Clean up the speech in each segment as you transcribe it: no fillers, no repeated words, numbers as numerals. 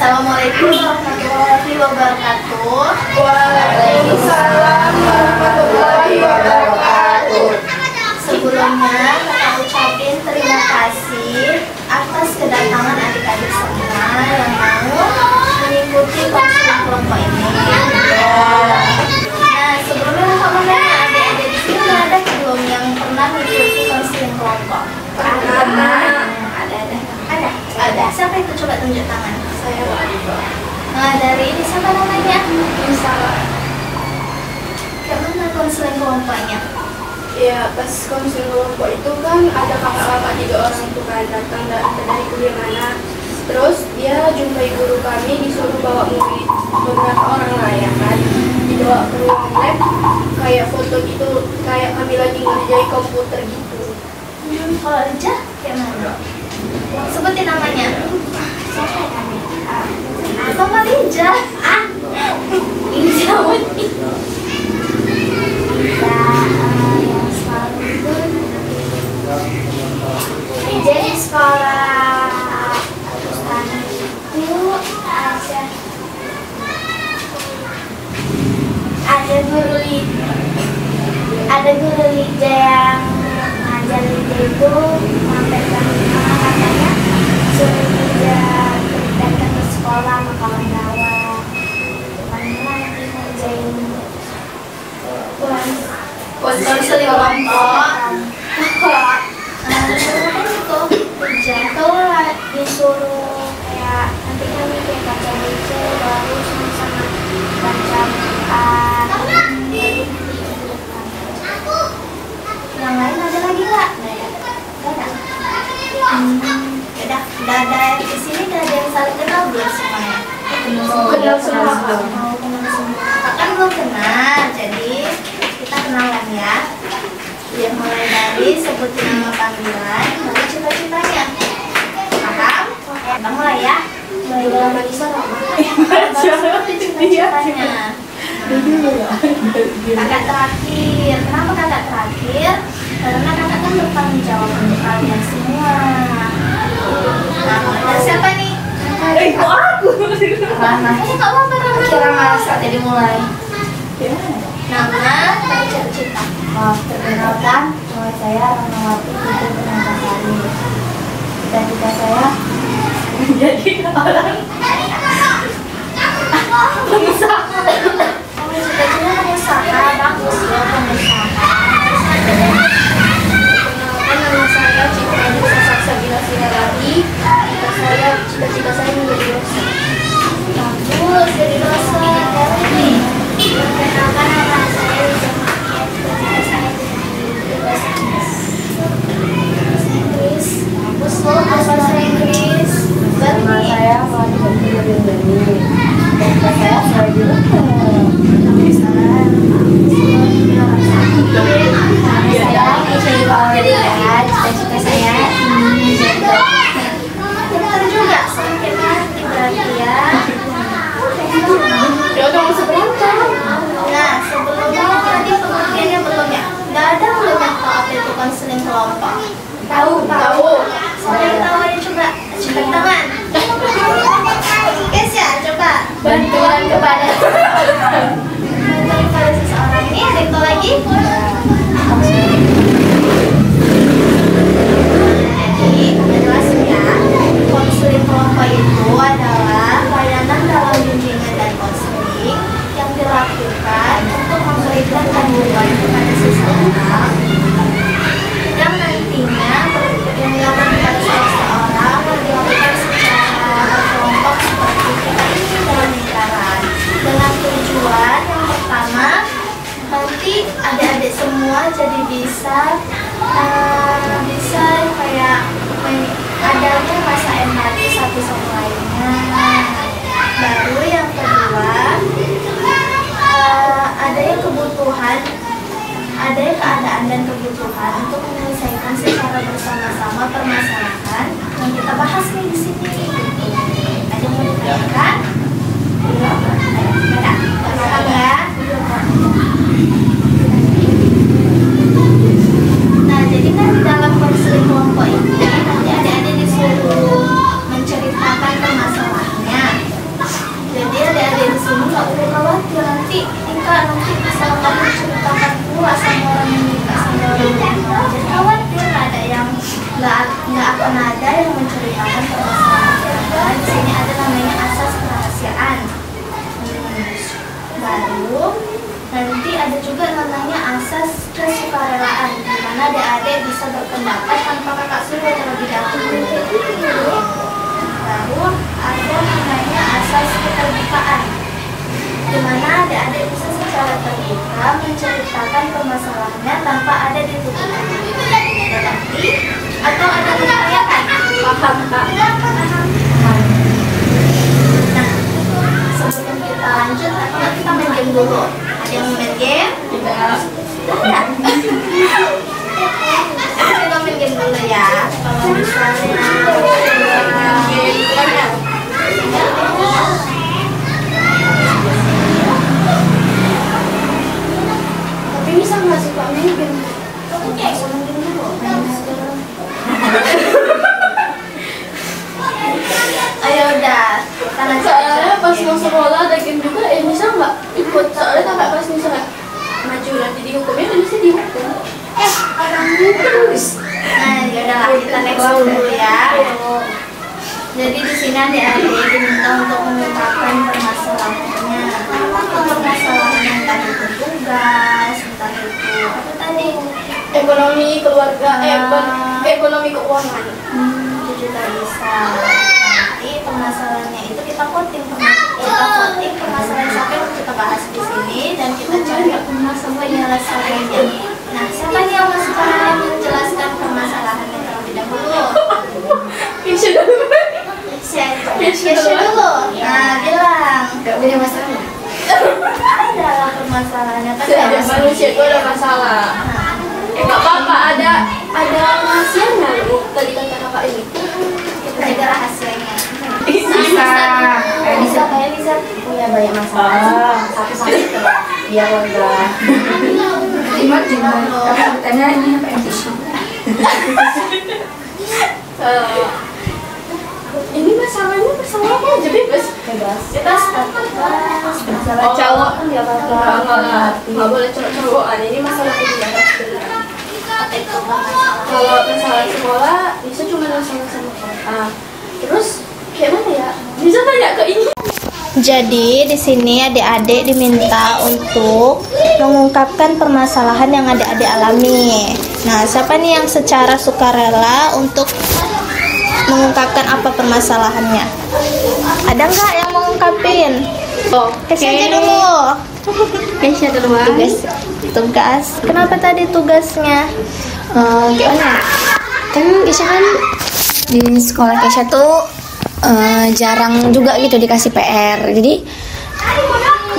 Assalamualaikum warahmatullahi wabarakatuh. Waalaikumsalam warahmatullahi wabarakatuh. Sebelumnya kita ucapin terima kasih atas kedatangan adik-adik semua yang mau mengikuti konseling kelompok ini. Nah, sebelumnya kamu nanya adik-adik di sini ada belum yang pernah mengikuti konseling kelompok? Ada. Siapa itu, coba tunjuk tangan? Saya Nah, dari ini siapa namanya? Misalnya, Kayak mana konseling kelompoknya? ya pas konseling kelompok itu kan ada kakak-kakak 3 orang itu kan datang dari kuliah mana. Terus dia jumpai guru kami disuruh bawa murid beberapa orang lah ya kan. Dibawa ke ruang lab kayak foto gitu, kayak kami lagi ngerjain komputer gitu. Kalau Ija, kayak mana? Sebutin namanya. Atau Mbak Ija? Ija Wati. Yang selalu itu Ija di sekolah. Itu ada guru Ija yang ngajar Ija itu menyampaikan katanya suruh Ija datang ke sekolah sama kawan-kawan. Cuman lagi ngerjain konseling kelompok. Itu disuruh kayak nanti kami kayak baca buku baru sama-sama baca yang lain ada lagi nggak? Udah ada di sini, udah ada yang saling kenal belum semuanya? Kenal semua. Kan belum kenal, jadi kita kenalan ya. Ya, mulai dari sebutin nama panggilan, lalu cita-citanya. Paham? Kita mulai ya. Mulai dari Manisa Rama. Sebutin cita-citanya. Kakak terakhir. Kenapa kakak terakhir? Karena kakak kan bertanggung jawab untuk kalian semua. Nah, mulai siapa nih? Kok aku? Rama. Kak apa Rama? Kira masa jadi mulai. Nama dan cita-cita. Perkenalkan, nama saya Rahmawati Putri Penantasari. Cita-cita saya Jadi orang Pengusaha. Kamu cita-cita pengusaha, bagus ya pengusaha. Perkenalkan, nama saya Citra Anissa Saksabila Sinarati. Cita-cita saya menjadi dosen. Bagus, jadi dosen. Perkenalkan, nama saya Rizal Cita-cita saya jadi bahasa Inggris. Bagus loh, bahasa Inggris. Nama saya Fani Bani. Cita-cita saya sebagai cita-cita saya ingin jadi Pintar juga, semakin hati berarti ya. Ya udah masuk berangkat. Nah, sebelumnya tadi pengertiannya belum ya? Nggak ada belum yang tahu apa itu konseling kelompok? Tahu. Siapa yang tahu, ayo coba cepat tangan. Guys ya, coba Bantuan kepada bantuan kepada seseorang. Ini ada yang tahu lagi? mengungkapkan permasalahannya tanpa ada ditutupi. Berarti atau ada menanyakan? Paham, Kak. Nah, sebelum kita lanjut, atau kita main game dulu? Ada yang mau main game? Tidak. Tidak. Kita main game dulu ya. Kalau misalnya Tapi bisa nggak sih Pak main game? ayo udah, kita lanjut Soalnya aja. pas mau sekolah ada game juga, bisa nggak ikut? Soalnya kakak pas misalnya maju nanti dihukumnya, bisa dihukum. Orang terus. Nah, ya udahlah kita next dulu ya. Jadi di sini adik-adik diminta untuk mengungkapkan permasalahannya. Permasalahan yang tadi itu tugas, entah itu apa tadi? Ekonomi keluarga, ekonomi keuangan. Itu juga bisa. Nanti permasalahannya itu kita voting permasalahan siapa yang kita bahas di sini dan kita cari penyelesaiannya. Nah, siapa nih yang masih menjelaskan permasalahan yang terlebih dahulu? Kesha dulu. Nah, bilang. Gak punya masalah. Ada lah permasalahannya kan. Setiap manusia itu ada masalah. Nggak apa-apa, ada rahasianya loh tadi kata kakak ini. Kita jaga rahasianya. Bisa kayak bisa punya banyak masalah. Satu-satu biar warga. Imat tanya ini apa yang tisu? Ini masalahnya apa aja bebas. Masalah cowok kan nggak apa-apa. Nggak boleh cowok-cowokan. Ini masalah kebiasaan sebenarnya. Kalau masalah sekolah bisa cuma masalah sama kakak. Terus kayak mana ya? Bisa tanya ke ini. Jadi di sini adik-adik diminta untuk mengungkapkan permasalahan yang adik-adik alami. Nah, siapa nih yang secara sukarela untuk mengungkapkan apa permasalahannya? Ada nggak yang mau ngungkapin? Kesha aja dulu. Kesha duluan. Tugas. Kenapa tadi tugasnya? Gimana? Kan Kesha kan di sekolah Kesha tuh jarang juga gitu dikasih PR. Jadi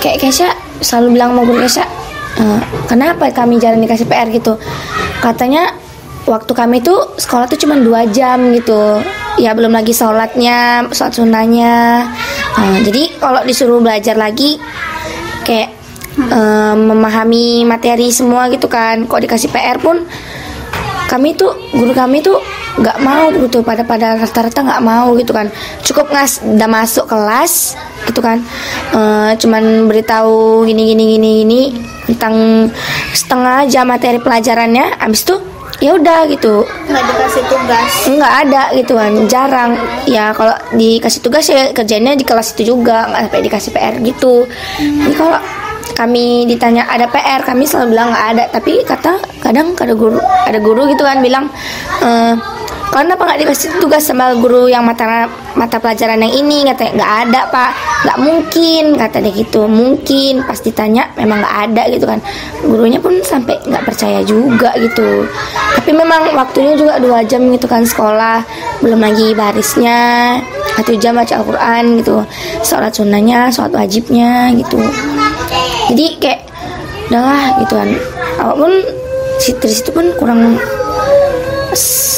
kayak Kesha selalu bilang sama guru Kesha, kenapa kami jarang dikasih PR gitu? Katanya waktu kami tuh sekolah tuh cuma 2 jam gitu. Ya belum lagi sholat sunnahnya. Jadi kalau disuruh belajar lagi kayak memahami materi semua gitu kan. Kok dikasih PR pun guru kami tuh nggak mau gitu, pada rata-rata nggak mau gitu kan. Cukup udah masuk kelas gitu kan, cuman beritahu gini tentang setengah jam materi pelajarannya, abis itu ya udah gitu, Nggak dikasih tugas. nggak ada gitu kan, jarang ya. Kalau dikasih tugas ya kerjanya di kelas itu juga, nggak sampai dikasih PR gitu. Jadi kalau kami ditanya ada PR, kami selalu bilang nggak ada. Tapi kadang ada guru gitu kan bilang, kenapa nggak dikasih tugas sama guru yang mata pelajaran yang ini? Katanya nggak ada pak, nggak mungkin, katanya gitu. Mungkin pas ditanya memang nggak ada gitu kan. Gurunya pun sampai nggak percaya juga gitu. Tapi memang waktunya juga 2 jam gitu kan sekolah, belum lagi barisnya 1 jam baca Al-Quran gitu, sholat sunnahnya, sholat wajibnya gitu. Jadi kayak udahlah gitu kan. Awak pun dari situ pun kurang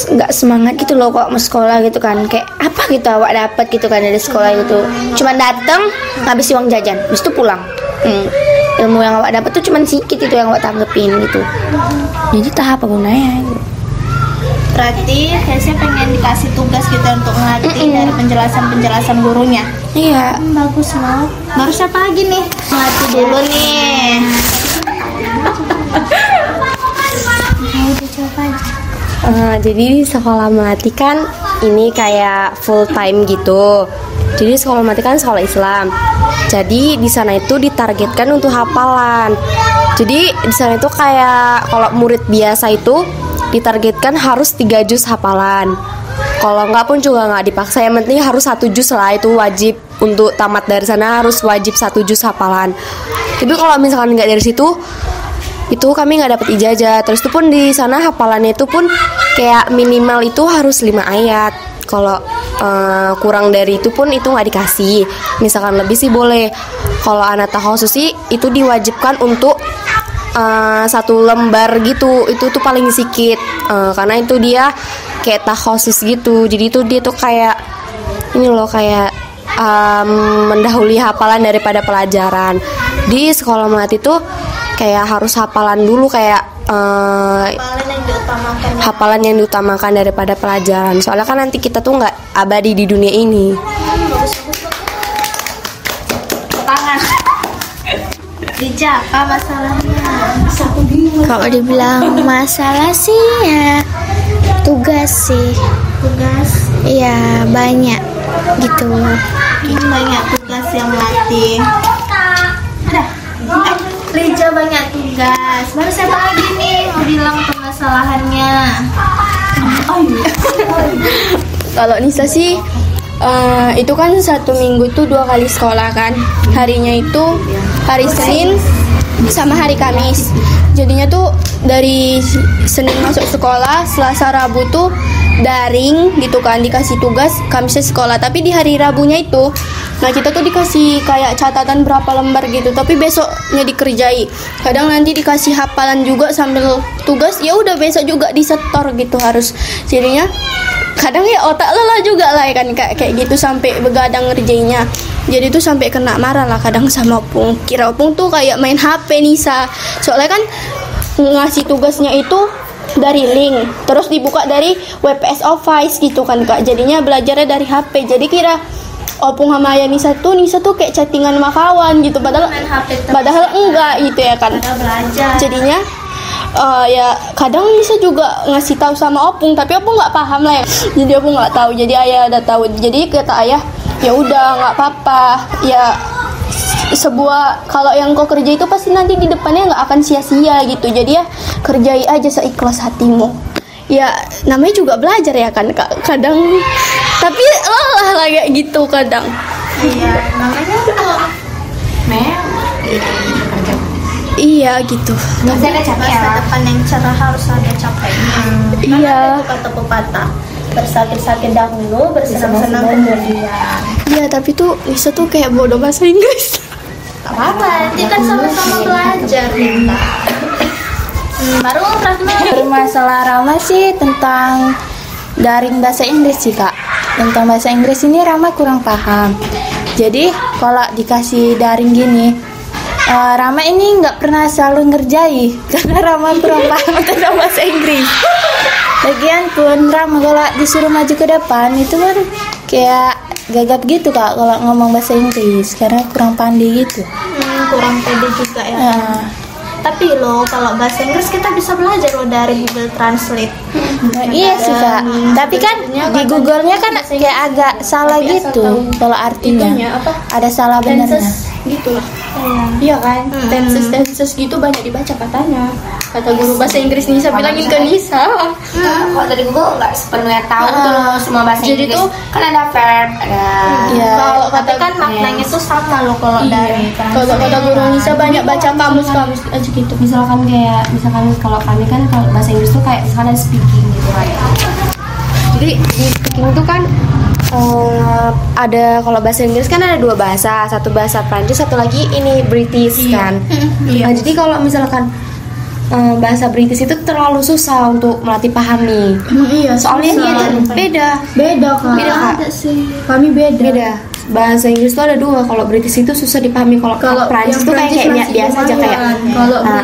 nggak semangat gitu loh kok mau sekolah gitu kan. Kayak apa gitu awak dapat gitu kan dari sekolah gitu, cuman datang ngabis uang jajan habis itu pulang. Ilmu yang awak dapat tuh cuman sedikit itu yang awak tanggepin gitu. Jadi tahap apa gunanya gitu. Berarti Kesha pengen dikasih tugas gitu untuk ngelatih dari penjelasan gurunya. Iya. Bagus loh. Baru siapa lagi nih? Ngelatih dulu nih. Udah coba aja. Jadi di sekolah melati kan ini kayak full time gitu. Jadi sekolah melati kan sekolah Islam. Jadi di sana itu ditargetkan untuk hafalan. Jadi di sana itu kayak kalau murid biasa itu ditargetkan harus 3 juz hafalan. Kalau enggak pun juga nggak dipaksa, yang penting harus 1 juz lah, itu wajib. Untuk tamat dari sana harus wajib 1 juz hafalan. Tapi kalau misalkan nggak dari situ, itu kami nggak dapat ijazah. Terus itu pun di sana hafalannya itu pun kayak minimal itu harus 5 ayat. Kalau kurang dari itu pun itu nggak dikasih. Misalkan lebih sih boleh. Kalau anak takhusus sih itu diwajibkan untuk 1 lembar gitu. Itu tuh paling sedikit karena itu dia kayak takhusus gitu. Jadi itu dia tuh kayak ini loh kayak mendahului hafalan daripada pelajaran. Di sekolah melati tuh kayak harus hafalan dulu kayak hafalan yang diutamakan daripada pelajaran. Soalnya kan nanti kita tuh nggak abadi di dunia ini. Tangan. Dija, apa masalahnya? Kalau dibilang masalah sih ya tugas sih. Tugas. Iya banyak gitu. Banyak tugas yang melatih. Lija banyak tugas. Baru siapa lagi nih yang bilang permasalahannya? Kalau Nisa sih itu kan 1 minggu tuh 2 kali sekolah kan. Harinya itu hari Senin sama hari Kamis. Jadinya tuh dari Senin masuk sekolah, Selasa Rabu tuh daring gitu kan, dikasih tugas, Kamisnya sekolah. Tapi di hari Rabunya itu, nah kita tuh dikasih kayak catatan berapa lembar gitu, tapi besoknya dikerjai. Kadang nanti dikasih hafalan juga sambil tugas, ya udah besok juga disetor gitu harus. Jadinya kadang ya otak lelah juga lah kan kayak gitu sampai begadang ngerjainnya. Jadi tuh sampai kena marah lah kadang sama Opung. Kira Opung tuh kayak main HP Nisa. Soalnya kan ngasih tugasnya itu dari link, terus dibuka dari WPS Office gitu kan Kak. Jadinya belajarnya dari HP. Jadi kira Opung sama Ayah Nisa tuh kayak chattingan sama kawan gitu, padahal enggak gitu ya kan. Belajar. Jadinya ya kadang Nisa juga ngasih tahu sama Opung, tapi Opung nggak paham lah ya. Jadi Opung nggak tahu. Jadi Ayah udah tahu. Jadi kata Ayah, ya udah nggak apa-apa. Ya sebuah kalau yang kau kerja itu pasti nanti di depannya nggak akan sia-sia gitu. Jadi ya kerjai aja seikhlas hatimu. Ya namanya juga belajar ya kan Kak. Kadang tapi lelah lah kayak gitu kadang. Iya, namanya tuh Iya gitu. Masa depan yang cerah harus ada capeknya. Iya. Kata pepatah, bersakit-sakit dahulu, bersenang-senang kemudian. Iya, tapi tuh Nisa tuh kayak bodoh bahasa Inggris. Gak apa-apa, nanti kan sama-sama belajar kita. Baru Rahma. Bermasalah Rama sih tentang daring bahasa Inggris sih Kak. Tentang bahasa Inggris ini Rama kurang paham. Jadi kalau dikasih daring gini, Rama ini nggak pernah selalu ngerjai karena Rama kurang paham tentang bahasa Inggris. Lagian pun Rama kalau disuruh maju ke depan itu kan kayak gagap gitu Kak kalau ngomong bahasa Inggris karena kurang pandai gitu. Kurang pede juga ya. Tapi loh kalau bahasa Inggris kita bisa belajar loh dari Google Translate. Nah, iya sih Kak. Tapi kan di Google-nya kan kayak agak salah gitu kalau artinya. Ada salah benarnya. Gitu lah. Iya kan? Tenses gitu banyak dibaca katanya. Kata guru bahasa Inggris Nisa bilangin ke Nisa. Kalau dari Google nggak sepenuhnya tahu tuh semua bahasa Jadi Inggris. tuh Kan ada verb, ada. Iya. Kalau kata kan maknanya tuh sama loh kalau dari Kalau kata guru Nisa banyak baca kamus-kamus aja gitu. Misalkan kalau kami kan kalau bahasa Inggris tuh kayak misalkan ada speaking gitu kan. Jadi di speaking itu kan ada kalau bahasa Inggris kan ada 2 bahasa, satu bahasa Prancis, satu lagi ini British kan. Nah, jadi kalau misalkan bahasa British itu terlalu susah untuk melatih pahami. Iya, Soalnya dia tuh beda Kak. Kami Beda. Bahasa Inggris tuh ada 2. Kalau British itu susah dipahami. Kalau Prancis tuh kayak biasa aja kayak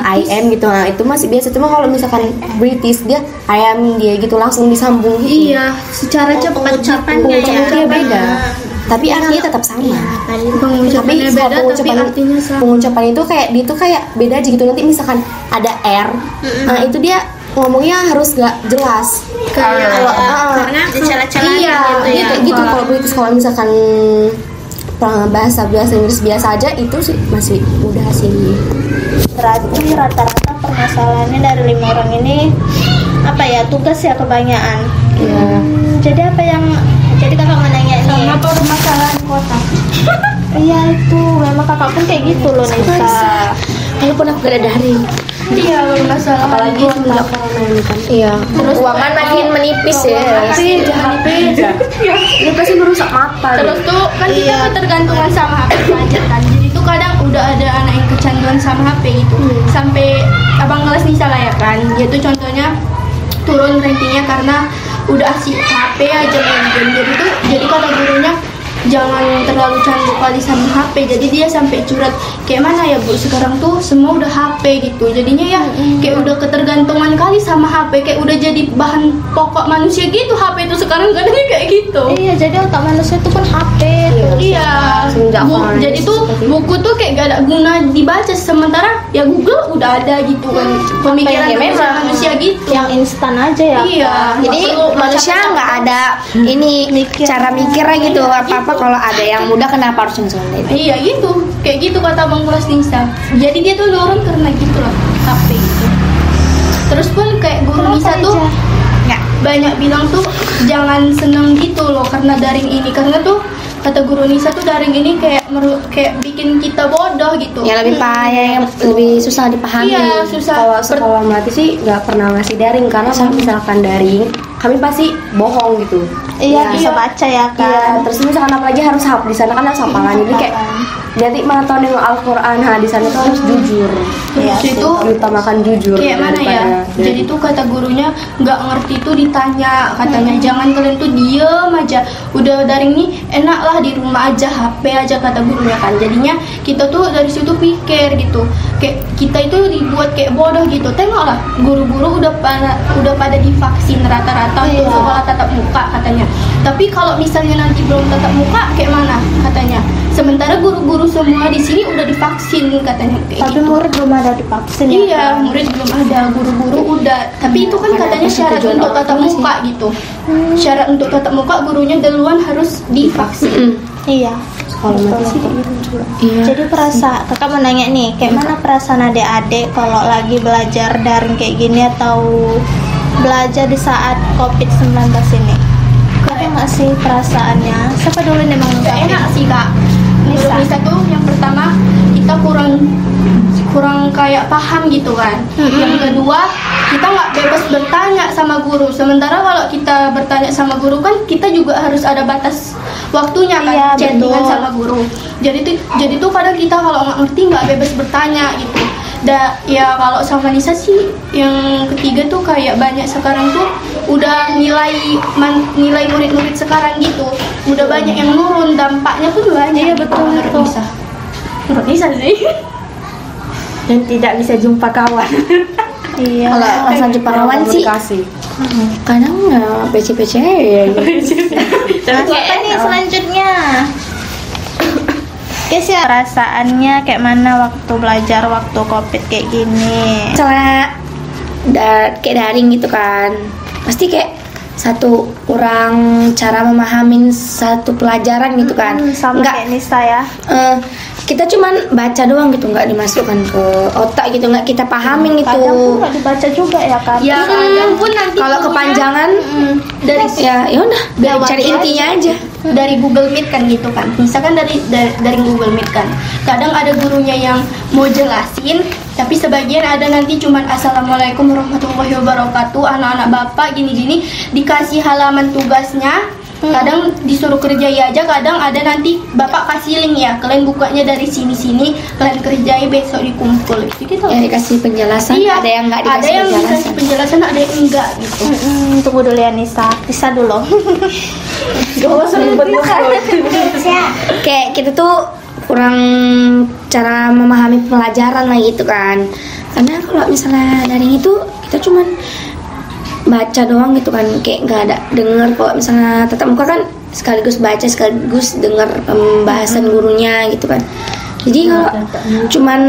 I am gitu. Nah, itu masih biasa. Cuma kalau misalkan British dia I am dia gitu langsung disambung gitu. Iya, secara cepat pengucapannya Pengucapannya beda. Tapi artinya tetap sama. pengucapannya Tapi beda tapi artinya sama. pengucapan itu kayak dia tuh kayak beda aja gitu. Nanti misalkan ada R, nah itu dia ngomongnya harus gak jelas. karena celah-celah Iya, gitu. Kalau British kalau misalkan bahasa Inggris biasa aja itu sih masih mudah sih. Berarti rata-rata permasalahannya dari 5 orang ini apa ya, tugas ya kebanyakan. Iya. Jadi kakak mau nanya nih. Sama permasalahan kota. Iya itu memang kakak pun kayak gitu loh Nisa. Walaupun aku gak ada daring. Iya, bermasalah. Apalagi semenjak corona ini kan. Iya. Ruangan makin menipis ya. Tapi jangan Ini pasti merusak mata. Terus tuh kan kita ketergantungan sama HP belajar kan. Jadi tuh kadang udah ada anak yang kecanduan sama HP gitu. Sampai abang kelas Nisa lah ya kan. Dia tuh contohnya turun rankingnya karena udah asik HP aja main game. Jadi kata gurunya jangan terlalu candu kali sama HP. Jadi dia sampai curhat kayak mana ya Bu, sekarang tuh semua udah HP gitu. Jadinya ya kayak udah ketergantungan kali sama HP, kayak udah jadi bahan pokok manusia gitu HP itu sekarang katanya kayak gitu. Iya, jadi otak manusia itu kan HP tuh. Iya. Semenjak corona Jadi tuh buku tuh kayak gak ada guna dibaca, sementara ya Google udah ada gitu kan. Pemikiran manusia gitu. Yang instan aja ya. Iya. Jadi manusia nggak ada ini cara mikirnya gitu. Apa-apa kalau ada yang mudah kenapa harus yang sulit? Iya gitu, kayak gitu kata Bang Kelas Nisa. Jadi dia tuh nurun karena gitu loh, HP gitu. Terus pun kayak guru Nisa tuh banyak bilang tuh jangan seneng gitu loh karena daring ini, karena tuh kata guru Nisa tuh daring ini kayak bikin kita bodoh gitu. Ya lebih payah, yang lebih susah dipahami. Iya, susah. Kalau sekolah Melati sih nggak pernah ngasih daring, karena kalau misalkan daring kami pasti bohong gitu. Iya, bisa baca ya kan. Iya, terus misalkan apalagi harus hafal, di sana kan harus hafalan, jadi kayak nanti mata dengan Al-Quran, nah di sana tuh harus jujur. Terus itu Diutamakan jujur. kayak mana ya? daripada Jadi tuh kata gurunya nggak ngerti tuh ditanya, katanya jangan kalian tuh diem aja. Udah daring nih enak lah di rumah aja, HP aja kata gurunya kan. Jadinya kita tuh dari situ pikir gitu, kayak kita itu dibuat kayak bodoh gitu. Tengoklah guru-guru udah pada divaksin rata-rata untuk sekolah tatap muka katanya. Tapi kalau misalnya nanti belum tatap muka kayak mana katanya? Sementara guru-guru semua di sini udah divaksin katanya. Kayak Tapi gitu. murid belum ada divaksin ya. Iya, murid belum ada, guru-guru udah. Tapi itu kan katanya syarat untuk tatap muka gitu. Syarat untuk tatap muka gurunya duluan harus divaksin. Iya. sekolah Melati sih kayak gitu juga. Jadi kakak mau nanya nih, kayak mana perasaan adik-adik kalau lagi belajar daring kayak gini atau belajar di saat COVID-19 ini? Ada nggak sih perasaannya? Siapa dulu nih Bang? Gak enak sih Kak. Menurut Nisa tuh yang pertama kita kurang kayak paham gitu kan. Yang kedua kita nggak bebas bertanya sama guru. Sementara kalau kita bertanya sama guru kan kita juga harus ada batas waktunya kan, Iya, chattingan betul. sama guru. Jadi tuh kadang kita kalau nggak ngerti nggak bebas bertanya gitu. Ya kalau sama Nisa sih yang ketiga tuh kayak banyak sekarang tuh udah nilai murid-murid sekarang gitu udah banyak yang nurun, dampaknya pun banyak. Iya betul. Menurut Nisa sih. Dan tidak bisa jumpa kawan. Iya. Kalau masa Jepang kawan sih Komunikasi. kadang PC ya. Terus apa nih selanjutnya? Guys ya, perasaannya kayak mana waktu belajar waktu COVID kayak gini? Misalnya kayak daring gitu kan, pasti kayak satu kurang cara memahamin satu pelajaran gitu kan. Sama kayak Nisa ya. Kita cuman baca doang gitu, nggak dimasukkan ke otak gitu, nggak kita pahamin gitu. Kadang pun nggak dibaca juga ya kan? Ya kadang pun nanti Kalau gurunya kepanjangan dari ya udah cari intinya aja. dari Google Meet kan gitu kan. Misalkan dari Google Meet kan. Kadang ada gurunya yang mau jelasin, tapi sebagian ada nanti cuman assalamualaikum warahmatullahi wabarakatuh, anak-anak bapak gini-gini, dikasih halaman tugasnya. Kadang disuruh kerjai aja, kadang ada nanti bapak kasih link ya, kalian bukanya dari sini-sini, kalian kerjai besok dikumpul gitu. Ya dikasih penjelasan, Iya, ada yang nggak ada dikasih yang penjelasan. dikasih penjelasan, ada yang enggak gitu. Tunggu dulu ya Nisa dulu. Kayak kita tuh kurang cara memahami pelajaran lah gitu kan. Karena kalau misalnya daring itu kita cuman baca doang gitu kan, kayak nggak ada denger. Kalau misalnya tatap muka kan sekaligus baca sekaligus denger pembahasan gurunya gitu kan. Jadi kalau cuman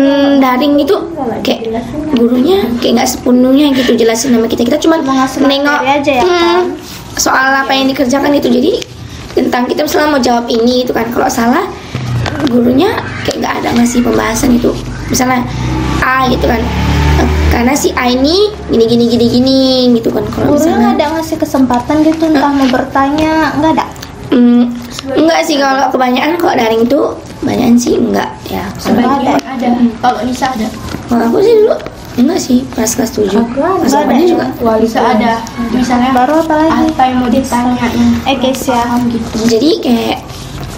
daring itu kayak gurunya kayak nggak sepenuhnya gitu jelasin sama kita cuman Mengasih nengok materi aja ya kan? soal apa yang dikerjakan itu. Jadi tentang kita misalnya mau jawab ini itu kan, kalau salah gurunya kayak nggak ada ngasih pembahasan itu. Misalnya A gitu kan, karena si A ini gini gitu kan. Kalau Gurunya misalnya nggak ada ngasih kesempatan gitu entah mau bertanya, nggak ada. enggak sih, kalau kebanyakan kalau daring itu kebanyakan sih enggak ya. Sebagian ada. Kalau Nisa ada. Kalau aku sih dulu Enggak sih, pas kelas 7. Pas Nggak ada 8 ya? juga. Bisa ada misalnya Baru apa lagi? apa yang mau ditanyain Guys ya. gitu. Jadi kayak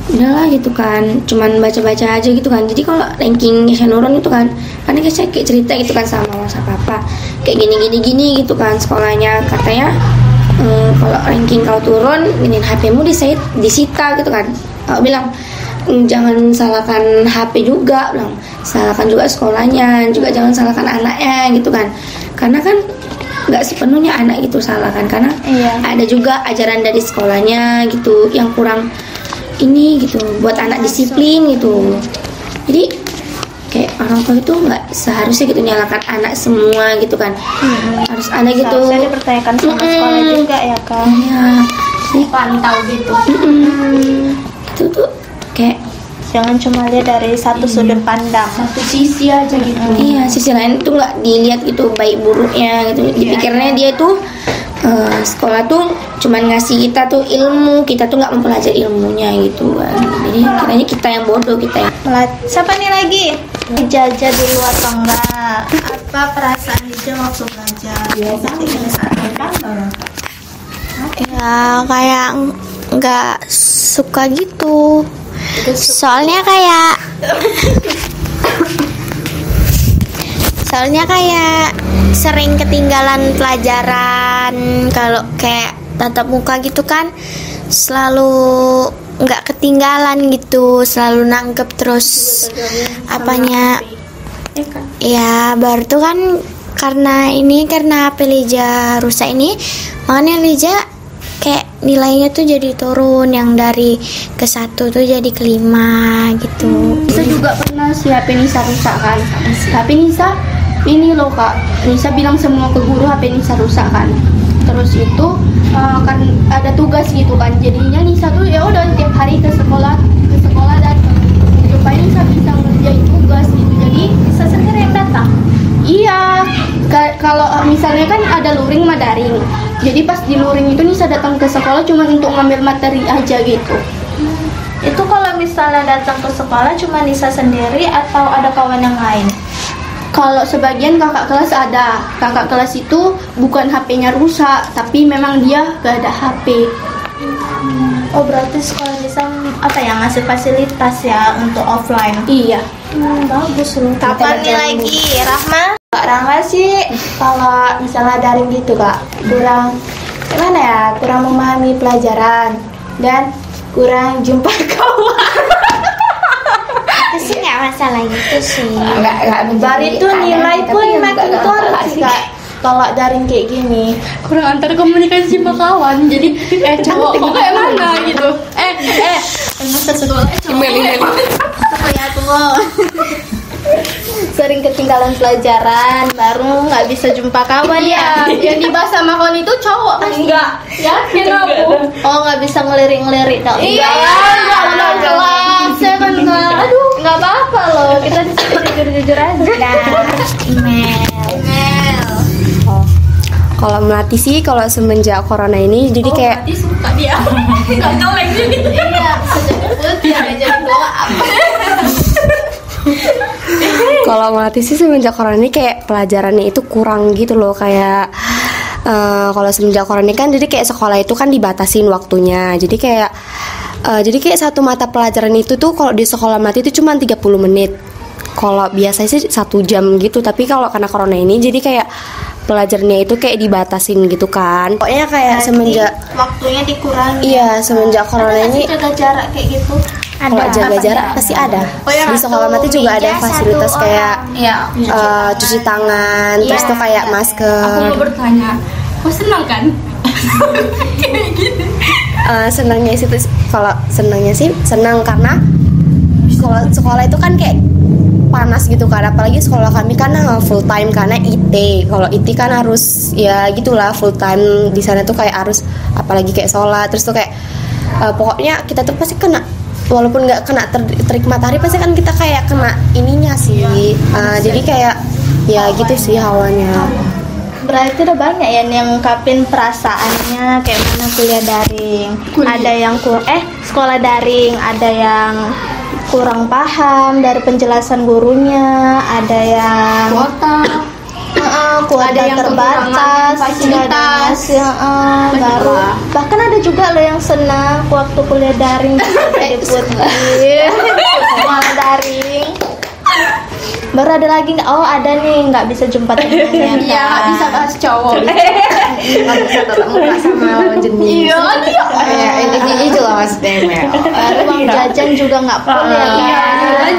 udahlah gitu kan, cuman baca-baca aja gitu kan. Jadi kalau ranking Kesha nurun itu kan, karena Kesha kayak cerita gitu kan sama masa papa, kayak gini gitu kan sekolahnya, katanya kalau ranking kau turun, ini HP-mu disita gitu kan. Aku bilang jangan salahkan HP juga, bilang salahkan juga sekolahnya, juga jangan salahkan anaknya gitu kan, karena kan nggak sepenuhnya anak gitu salahkan, karena ada juga ajaran dari sekolahnya gitu yang kurang ini gitu buat anak disiplin gitu. Jadi kayak orang tua itu nggak seharusnya gitu nyalakan anak semua gitu kan. Harus ada gitu. Seharusnya dipertanyakan sama sekolah juga ya kan. Iya. Jadi pantau gitu. Itu tuh kayak Jangan cuma lihat dari satu sudut pandang. Satu sisi aja gitu. iya, sisi lain tuh nggak dilihat gitu baik buruknya gitu. Dipikirnya dia tuh sekolah tuh cuman ngasih kita tuh ilmu, kita tuh nggak mempelajari ilmunya gitu kan. Jadi kiranya kita yang bodoh, kita yang Siapa nih lagi? Dijajah dulu atau enggak? Apa perasaan Dijah waktu belajar? Ya kayak nggak suka gitu. Soalnya kayak sering ketinggalan pelajaran. Kalau kayak tatap muka gitu kan selalu nggak ketinggalan gitu, selalu nangkep terus apanya. Ya baru tuh kan karena HP Lija rusak ini, makanya Lija kayak nilainya tuh jadi turun, yang dari ke 1 tuh jadi ke 5 gitu. Nisa juga pernah si HP Nisa rusak kan. Tapi Nisa ini loh kak, Nisa bilang semua ke guru HP Nisa rusak kan. Terus itu kan ada tugas gitu kan. Jadinya Nisa tuh ya udah tiap hari ke sekolah dan supaya Nisa bisa ngerjain tugas gitu. Jadi Bisa sendiri yang datang. iya, kalau misalnya kan ada luring sama daring. Jadi pas di luring itu Nisa datang ke sekolah cuma untuk ngambil materi aja gitu. Itu kalau misalnya datang ke sekolah cuma Nisa sendiri atau ada kawan yang lain? Kalau sebagian kakak kelas ada. Kakak kelas itu bukan HP-nya rusak, tapi memang dia gak ada HP. Oh berarti sekolah Nisa ngasih fasilitas ya untuk offline. Iya. Bagus loh. Kapan nih lagi, Rahma? Kak Rangga sih kalau misalnya daring gitu kak kurang gimana ya, kurang memahami pelajaran dan kurang jumpa kawan. Itu sih nggak masalah gitu sih. nggak Baru itu nilai pun makin turun sih kak kalau daring kayak gini. Kurang antar komunikasi sama kawan. Jadi cowok kok kayak mana gitu. Masa sekolah cowok. Tunggu. Sering ketinggalan pelajaran, baru nggak bisa jumpa kawan ya. Yang dibahas sama kawan itu cowok kan? Enggak. Yakin aku. Oh nggak bisa ngelirik dong. Iya, udah kelas ya kan kak. Aduh, nggak apa-apa loh. Kita di sini jujur aja. Email. Kalau Melati sih kalau semenjak corona ini jadi kayak Suka dia. Nggak jelek jadi. Iya, bisa jadi putih, nggak jadi doa. kalau Melati sih semenjak corona ini kayak pelajarannya itu kurang gitu loh, kayak kalau semenjak corona ini kan jadi kayak sekolah itu kan dibatasin waktunya. Jadi kayak satu mata pelajaran itu tuh kalau di sekolah Melati itu cuma 30 menit. Kalau biasanya sih 1 jam gitu, tapi kalau karena corona ini jadi kayak pelajarannya itu kayak dibatasin gitu kan. Pokoknya kayak semenjak Waktunya dikurangi. iya semenjak corona Ada nggak ini sih jaga jarak kayak gitu? kalau jaga jarak pasti ada. Di sekolah Melati juga ada fasilitas kayak cuci tangan, terus tuh kayak masker. Aku mau bertanya, kau senang kan? Senangnya sih kalau senangnya sih senang karena sekolah itu kan kayak panas gitu kan, apalagi sekolah kami kan full time karena IT. Kalau IT kan harus ya gitulah full time di sana tuh kayak harus apalagi kayak sholat, terus tuh kayak pokoknya kita tuh pasti kena, walaupun nggak kena terik matahari pasti kan kita kayak kena ininya sih. Jadi kayak ya gitu sih hawanya. Berarti udah banyak ya yang ngungkapin perasaannya kayak mana kuliah daring. Ada yang sekolah daring, ada yang kurang paham dari penjelasan gurunya, ada yang kuota Ada yang terbatas, kekurangan fasilitas. baru. Bahkan ada juga loh yang senang waktu kuliah daring bisa jadi putri. Sekolah daring. Baru ada lagi nggak? Oh ada nih, nggak bisa jumpa temannya. Iya, nggak bisa bahas cowok. Nggak bisa tatap muka sama lawan jenis. Iya. Ya, itu lah maksudnya Mel. Baru uang jajan juga nggak full ya kan? Iya,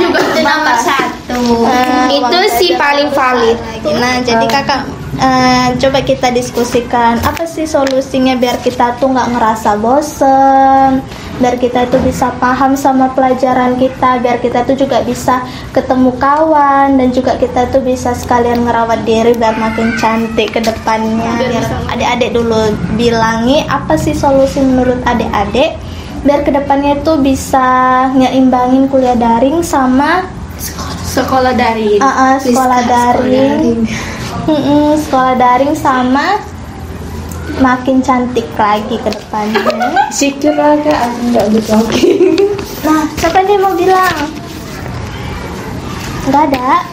juga nomor 1. Itu sih paling valid. Nah, jadi kakak coba kita diskusikan apa sih solusinya biar kita tuh nggak ngerasa bosen, biar kita tuh bisa paham sama pelajaran kita, biar kita tuh juga bisa ketemu kawan dan juga kita tuh bisa sekalian ngerawat diri biar makin cantik ke depannya. Biar adik-adik dulu bilangi apa sih solusi menurut adik-adik biar ke depannya tuh bisa nyeimbangin kuliah daring sama Sekolah daring. sekolah daring. Sekolah daring sama makin cantik lagi ke depannya. Sikir lah kak, nggak good looking. Nah, siapa nih mau bilang? Nggak ada.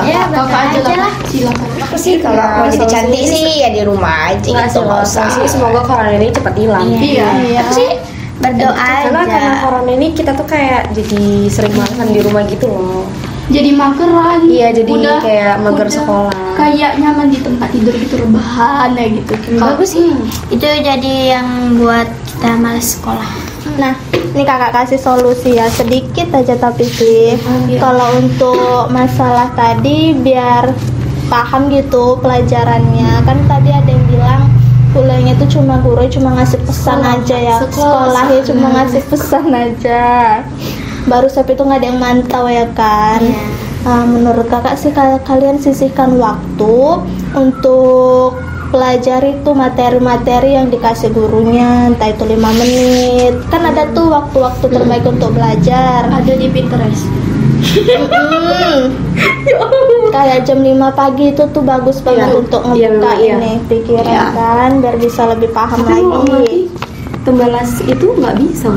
Ya, kakak aja lah. Silakan. Aku sih kalau mau jadi cantik sih ya di rumah aja Nggak gitu, nggak usah. sih, semoga corona ini cepat hilang. Iya. Aku sih berdoa Karena aja. corona ini kita tuh kayak jadi sering makan di rumah gitu loh. Jadi mager lagi. Iya, jadi kayak mager sekolah. Kayak nyaman di tempat tidur gitu, rebahan ya gitu. Bagus sih. Itu jadi yang buat kita malas sekolah. Nah, ini kakak kasih solusi ya sedikit aja tapi sih. Kalau untuk masalah tadi biar paham gitu pelajarannya. Kan tadi ada yang bilang kuliahnya tuh cuma guru cuma ngasih pesan aja ya. Sekolahnya cuma ngasih pesan aja. Baru sampai itu nggak ada yang mantau ya kan. Menurut kakak sih kalian sisihkan waktu untuk pelajari tuh materi-materi yang dikasih gurunya, entah itu 5 menit. Kan ada tuh waktu-waktu terbaik untuk belajar. Ada di Pinterest. Kayak jam 5 pagi itu tuh bagus banget untuk ngebuka iya. ini pikiran kan, biar bisa lebih paham Tapi mau lagi. tembalas itu nggak bisa.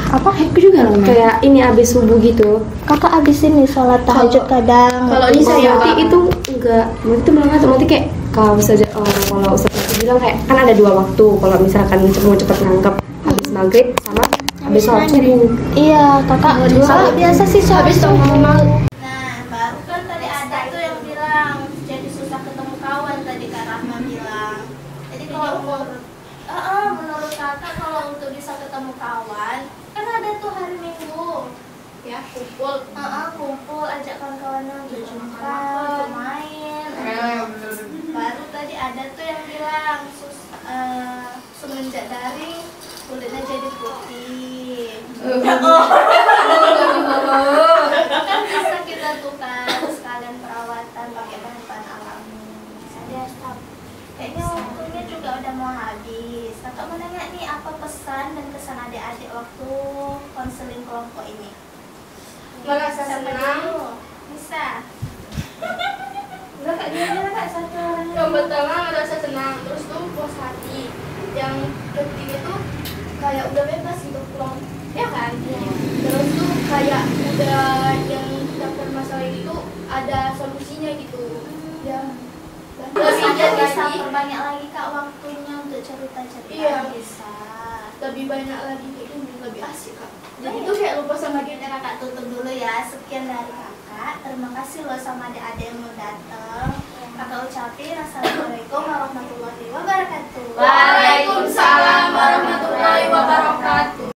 Apa? Aku juga loh. Kayak ini abis subuh gitu. Kakak abis ini sholat tahajud kadang. Kalau ini saya Berarti itu enggak, berarti itu malah berarti kayak kalau misalnya kalau Ustaz itu bilang kayak kan ada 2 waktu kalau misalkan mau cepet nangkep habis maghrib sama habis sholat subuh. Iya, kakak. Kalau biasa sih sholat Habis subuh. mau Nah, baru kan tadi ada tuh yang bilang jadi susah ketemu kawan tadi Kak Rahma bilang. Jadi kalau menurut kakak kalau untuk bisa ketemu kawan, kan ada tuh hari Minggu. ya kumpul. Kumpul ajak kawan-kawannya berjumpa, bermain. Baru tadi ada tuh yang bilang semenjak daring kulitnya jadi putih. Kan bisa kita tukar sekalian perawatan pakai bahan-bahan alami. Saya stop. Kayaknya waktunya juga udah mau habis. Kakak mau nanya nih apa pesan dan kesan adik-adik waktu konseling kelompok ini? Merasa Siapa senang. dulu? Bisa. Enggak kak, dia aja kak satu orang. Yang pertama merasa senang, terus tuh puas hati. Yang ketiga tuh kayak udah bebas gitu pulang, ya kan? Terus tuh kayak udah yang kita permasalahin itu ada solusinya gitu. Ya. Dan Terus lebih kakak bisa lagi, perbanyak lagi kak waktunya untuk cerita-cerita. Iya. Bisa. lebih banyak lagi kayak gini, lebih asik kak. Jadi tuh kayak lupa sama Kita kakak tutup dulu ya. Sekian dari kakak. Terima kasih loh sama adik-adik yang mau datang. Kakak ucapin assalamualaikum warahmatullahi wabarakatuh. Waalaikumsalam warahmatullahi wabarakatuh.